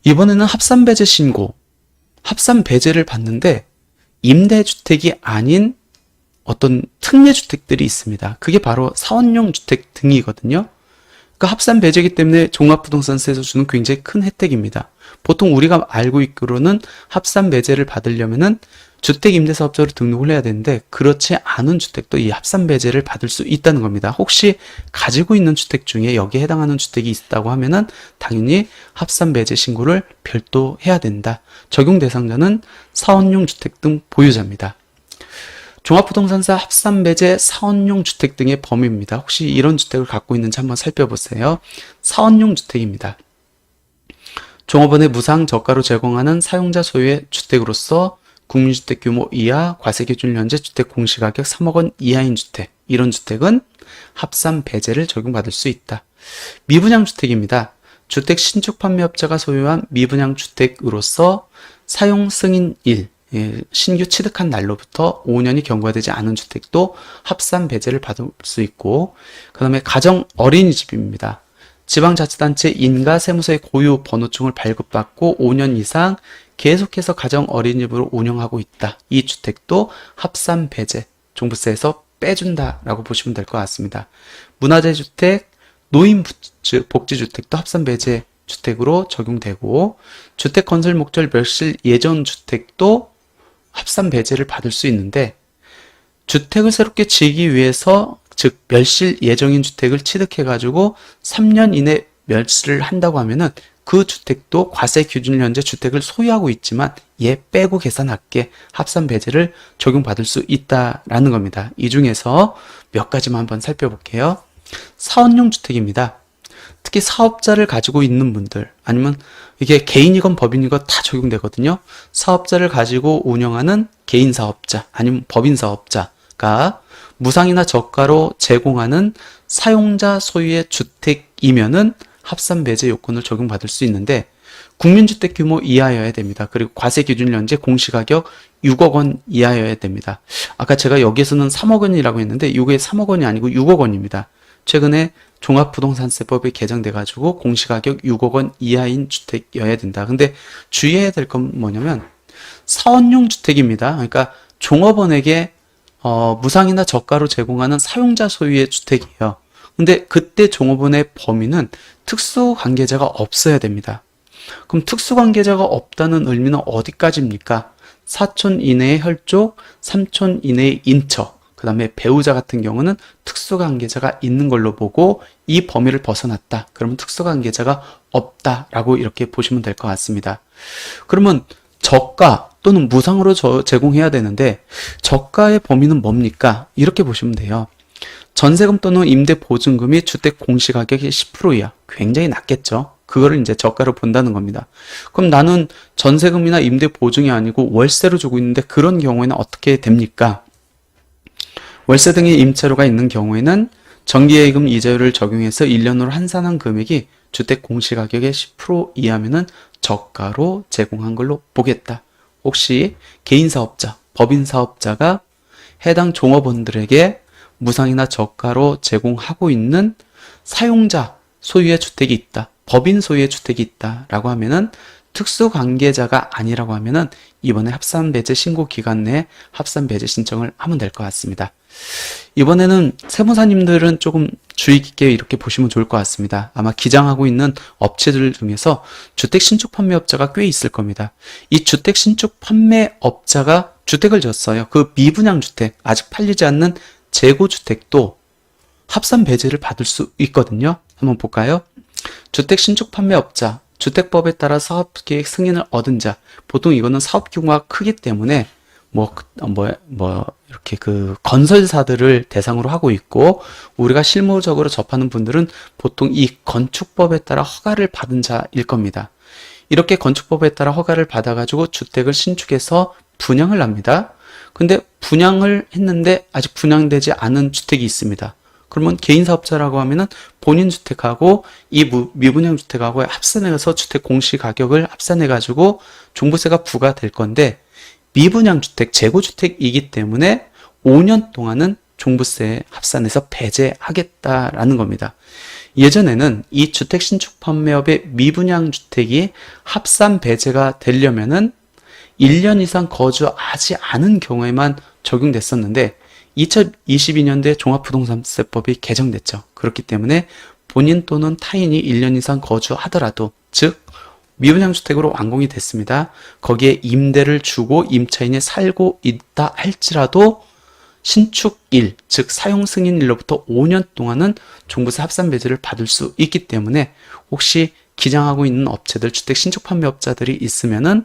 이번에는 합산배제 신고, 합산배제를 받는데 임대주택이 아닌 어떤 특례주택들이 있습니다. 그게 바로 사원용 주택 등이거든요. 그러니까 합산배제이기 때문에 종합부동산세에서 주는 굉장히 큰 혜택입니다. 보통 우리가 알고 있기로는 합산배제를 받으려면은 주택임대사업자로 등록을 해야 되는데 그렇지 않은 주택도 이 합산배제를 받을 수 있다는 겁니다. 혹시 가지고 있는 주택 중에 여기에 해당하는 주택이 있다고 하면은 당연히 합산배제 신고를 별도 해야 된다. 적용 대상자는 사원용 주택 등 보유자입니다. 종합부동산사 합산배제 사원용 주택 등의 범위입니다. 혹시 이런 주택을 갖고 있는지 한번 살펴보세요. 사원용 주택입니다. 종업원의 무상 저가로 제공하는 사용자 소유의 주택으로서 국민주택 규모 이하, 과세기준 현재 주택 공시가격 3억 원 이하인 주택, 이런 주택은 합산배제를 적용받을 수 있다. 미분양주택입니다. 주택 신축 판매업자가 소유한 미분양주택으로서 사용 승인 1, 신규 취득한 날로부터 5년이 경과되지 않은 주택도 합산배제를 받을 수 있고, 그 다음에 가정 어린이집입니다. 지방자치단체 인가 세무서의 고유 번호증을 발급받고 5년 이상 계속해서 가정 어린이집으로 운영하고 있다. 이 주택도 합산배제, 종부세에서 빼준다라고 보시면 될 것 같습니다. 문화재주택, 노인복지주택도 합산배제 주택으로 적용되고, 주택 건설 목적 멸실 예정 주택도 합산 배제를 받을 수 있는데, 주택을 새롭게 지기 위해서 즉 멸실 예정인 주택을 취득해가지고 3년 이내 멸실을 한다고 하면은 그 주택도 과세 기준 현재 주택을 소유하고 있지만 얘 빼고 계산할게 합산 배제를 적용받을 수 있다라는 겁니다. 이 중에서 몇 가지만 한번 살펴볼게요. 사원용 주택입니다. 특히 사업자를 가지고 있는 분들, 아니면 이게 개인이건 법인이건 다 적용되거든요. 사업자를 가지고 운영하는 개인 사업자, 아니면 법인 사업자가 무상이나 저가로 제공하는 사용자 소유의 주택이면은 합산배제 요건을 적용받을 수 있는데, 국민주택 규모 이하여야 됩니다. 그리고 과세기준 현재 공시가격 6억 원 이하여야 됩니다. 아까 제가 여기에서는 3억 원이라고 했는데 이게 3억 원이 아니고 6억 원입니다. 최근에 종합부동산세법이 개정돼가지고 공시가격 6억 원 이하인 주택이어야 된다. 근데 주의해야 될 건 뭐냐면 사원용 주택입니다. 그러니까 종업원에게 무상이나 저가로 제공하는 사용자 소유의 주택이에요. 근데 그때 종업원의 범위는 특수관계자가 없어야 됩니다. 그럼 특수관계자가 없다는 의미는 어디까지입니까? 4촌 이내의 혈족, 3촌 이내의 인처, 그 다음에 배우자 같은 경우는 특수관계자가 있는 걸로 보고 이 범위를 벗어났다. 그러면 특수관계자가 없다라고 이렇게 보시면 될 것 같습니다. 그러면 저가 또는 무상으로 제공해야 되는데 저가의 범위는 뭡니까? 이렇게 보시면 돼요. 전세금 또는 임대보증금이 주택 공시가격의 10% 이하, 굉장히 낮겠죠. 그거를 이제 저가로 본다는 겁니다. 그럼 나는 전세금이나 임대보증이 아니고 월세로 주고 있는데 그런 경우에는 어떻게 됩니까? 월세 등의 임차료가 있는 경우에는 정기예금 이자율을 적용해서 1년으로 환산한 금액이 주택 공시가격의 10% 이하면은 저가로 제공한 걸로 보겠다. 혹시 개인사업자, 법인사업자가 해당 종업원들에게 무상이나 저가로 제공하고 있는 사용자 소유의 주택이 있다, 법인 소유의 주택이 있다라고 하면은 특수관계자가 아니라고 하면은 이번에 합산배제 신고 기간 내에 합산배제 신청을 하면 될 것 같습니다. 이번에는 세무사님들은 조금 주의 깊게 이렇게 보시면 좋을 것 같습니다. 아마 기장하고 있는 업체들 중에서 주택 신축 판매업자가 꽤 있을 겁니다. 이 주택 신축 판매업자가 주택을 졌어요. 그 미분양 주택, 아직 팔리지 않는 재고주택도 합산 배제를 받을 수 있거든요. 한번 볼까요? 주택 신축 판매업자, 주택법에 따라 사업계획 승인을 얻은 자, 보통 이거는 사업 규모가 크기 때문에 이렇게 그 건설사들을 대상으로 하고 있고, 우리가 실무적으로 접하는 분들은 보통 이 건축법에 따라 허가를 받은 자일 겁니다. 이렇게 건축법에 따라 허가를 받아가지고 주택을 신축해서 분양을 합니다. 근데 분양을 했는데 아직 분양되지 않은 주택이 있습니다. 그러면 개인사업자라고 하면은 본인 주택하고 이 미분양 주택하고 합산해서 주택 공시가격을 합산해가지고 종부세가 부과될 건데, 미분양 주택, 재고주택이기 때문에 5년 동안은 종부세 합산해서 배제하겠다라는 겁니다. 예전에는 이 주택 신축 판매업의 미분양 주택이 합산 배제가 되려면은 1년 이상 거주하지 않은 경우에만 적용됐었는데 2022년도에 종합부동산세법이 개정됐죠. 그렇기 때문에 본인 또는 타인이 1년 이상 거주하더라도, 즉 미분양 주택으로 완공이 됐습니다. 거기에 임대를 주고 임차인이 살고 있다 할지라도 신축일, 즉 사용 승인일로부터 5년 동안은 종부세 합산 배제를 받을 수 있기 때문에 혹시 기장하고 있는 업체들, 주택 신축 판매업자들이 있으면은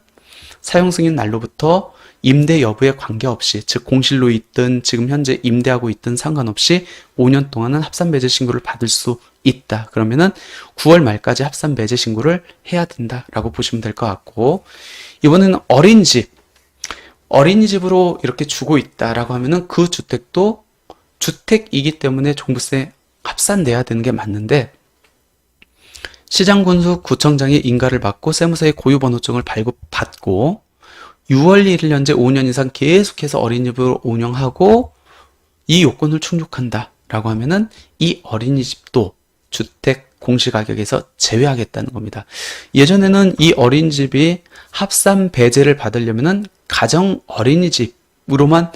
사용 승인 날로부터 임대 여부에 관계없이, 즉 공실로 있든 지금 현재 임대하고 있든 상관없이 5년 동안은 합산 배제 신고를 받을 수 있다. 그러면은 9월 말까지 합산 배제 신고를 해야 된다라고 보시면 될 것 같고, 이번에는 어린이집으로 이렇게 주고 있다라고 하면은 그 주택도 주택이기 때문에 종부세 합산돼야 되는 게 맞는데, 시장군수 구청장의 인가를 받고 세무서의 고유번호증을 발급받고 6월 1일 현재 5년 이상 계속해서 어린이집을 운영하고 이 요건을 충족한다라고 하면은 이 어린이집도 주택 공시가격에서 제외하겠다는 겁니다. 예전에는 이 어린이집이 합산 배제를 받으려면은 가정 어린이집으로만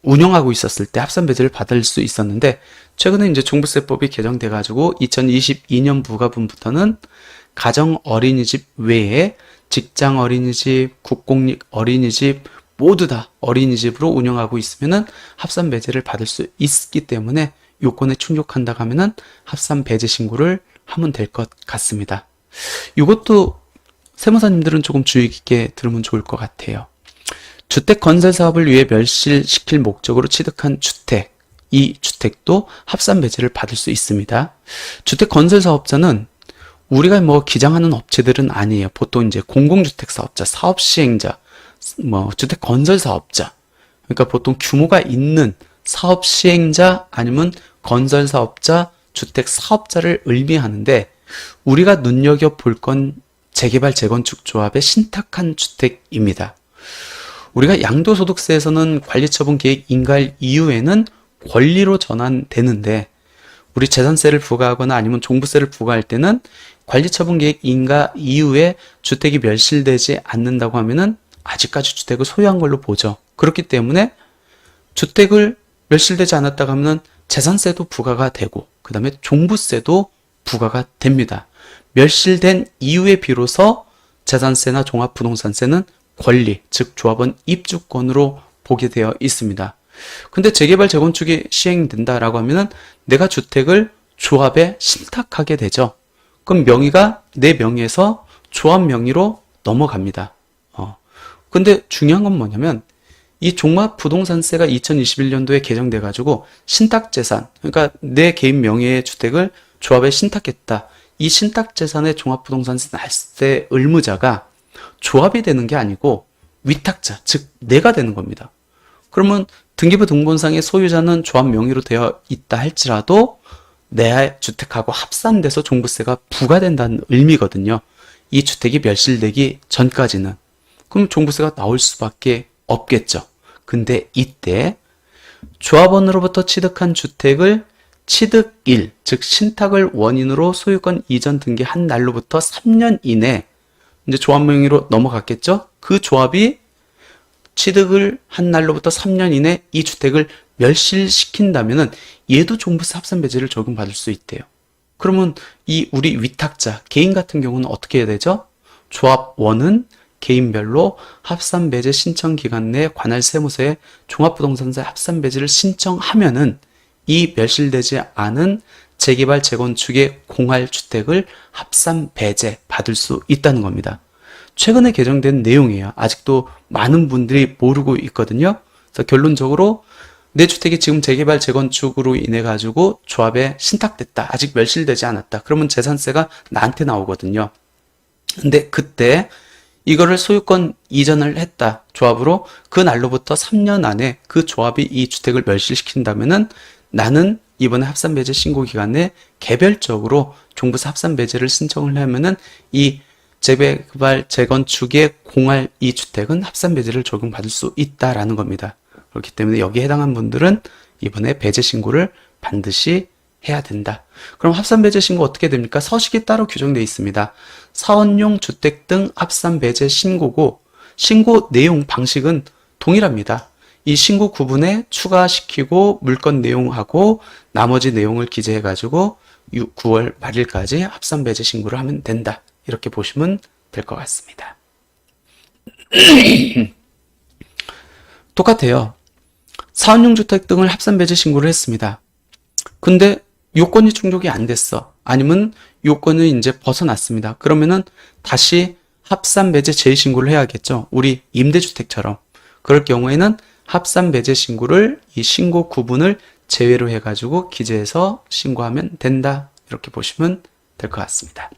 운영하고 있었을 때 합산 배제를 받을 수 있었는데, 최근에 이제 종부세법이 개정돼 가지고 2022년 부가분부터는 가정 어린이집 외에 직장 어린이집, 국공립 어린이집 모두 다 어린이집으로 운영하고 있으면은 합산 배제를 받을 수 있기 때문에 요건에 충족한다고 하면은 합산 배제 신고를 하면 될 것 같습니다. 이것도 세무사님들은 조금 주의 깊게 들으면 좋을 것 같아요. 주택 건설 사업을 위해 멸실시킬 목적으로 취득한 주택, 이 주택도 합산 배제를 받을 수 있습니다. 주택 건설 사업자는 우리가 기장하는 업체들은 아니에요. 보통 이제 공공주택 사업자, 사업 시행자, 주택 건설 사업자. 그러니까 보통 규모가 있는 사업 시행자 아니면 건설 사업자, 주택 사업자를 의미하는데, 우리가 눈여겨볼 건 재개발 재건축 조합의 신탁한 주택입니다. 우리가 양도소득세에서는 관리처분 계획 인가일 이후에는 권리로 전환되는데, 우리 재산세를 부과하거나 아니면 종부세를 부과할 때는 관리처분 계획 인가 이후에 주택이 멸실되지 않는다고 하면은 아직까지 주택을 소유한 걸로 보죠. 그렇기 때문에 주택을 멸실되지 않았다고 하면은 재산세도 부과가 되고, 그 다음에 종부세도 부과가 됩니다. 멸실된 이후에 비로소 재산세나 종합부동산세는 권리, 즉 조합원 입주권으로 보게 되어 있습니다. 근데 재개발 재건축이 시행된다라고 하면은 내가 주택을 조합에 신탁하게 되죠. 그럼 명의가 내 명의에서 조합 명의로 넘어갑니다. 근데 중요한 건 뭐냐면, 이 종합부동산세가 2021년도에 개정돼 가지고 신탁재산, 그러니까 내 개인 명의의 주택을 조합에 신탁했다. 이 신탁재산의 종합부동산세 날세 의무자가 조합이 되는 게 아니고 위탁자, 즉 내가 되는 겁니다. 그러면 등기부 등본상의 소유자는 조합 명의로 되어 있다 할지라도 내 주택하고 합산돼서 종부세가 부과된다는 의미거든요. 이 주택이 멸실되기 전까지는. 그럼 종부세가 나올 수밖에 없겠죠. 근데 이때 조합원으로부터 취득한 주택을 취득일, 즉 신탁을 원인으로 소유권 이전 등기한 날로부터 3년 이내 이제 조합 명의로 넘어갔겠죠? 그 조합이 취득을 한 날로부터 3년 이내 이 주택을 멸실시킨다면은 얘도 종부세 합산 배제를 적용받을 수 있대요. 그러면 이 우리 위탁자, 개인 같은 경우는 어떻게 해야 되죠? 조합원은 개인별로 합산 배제 신청 기간 내 관할 세무서에 종합부동산세 합산 배제를 신청하면은 이 멸실되지 않은 재개발 재건축의 공할 주택을 합산 배제 받을 수 있다는 겁니다. 최근에 개정된 내용이에요. 아직도 많은 분들이 모르고 있거든요. 그래서 결론적으로 내 주택이 지금 재개발 재건축으로 인해 가지고 조합에 신탁됐다. 아직 멸실되지 않았다. 그러면 재산세가 나한테 나오거든요. 근데 그때 이거를 소유권 이전을 했다. 조합으로 그 날로부터 3년 안에 그 조합이 이 주택을 멸실시킨다면은 나는 이번에 합산 배제 신고 기간에 개별적으로 종부세 합산 배제를 신청을 하면은 이 재개발 재건축에 공할 이 주택은 합산 배제를 적용받을 수 있다라는 겁니다. 그렇기 때문에 여기에 해당한 분들은 이번에 배제 신고를 반드시 해야 된다. 그럼 합산배제 신고 어떻게 됩니까? 서식이 따로 규정되어 있습니다. 사원용 주택 등 합산배제 신고고 신고 내용 방식은 동일합니다. 이 신고 구분에 추가시키고 물건 내용하고 나머지 내용을 기재해가지고 9월 말일까지 합산배제 신고를 하면 된다. 이렇게 보시면 될 것 같습니다. 똑같아요. 사원용 주택 등을 합산배제 신고를 했습니다. 근데 요건이 충족이 안 됐어. 아니면 요건을 이제 벗어났습니다. 그러면은 다시 합산배제 재신고를 해야겠죠. 우리 임대주택처럼. 그럴 경우에는 합산배제 신고를 이 신고 구분을 제외로 해가지고 기재해서 신고하면 된다. 이렇게 보시면 될 것 같습니다.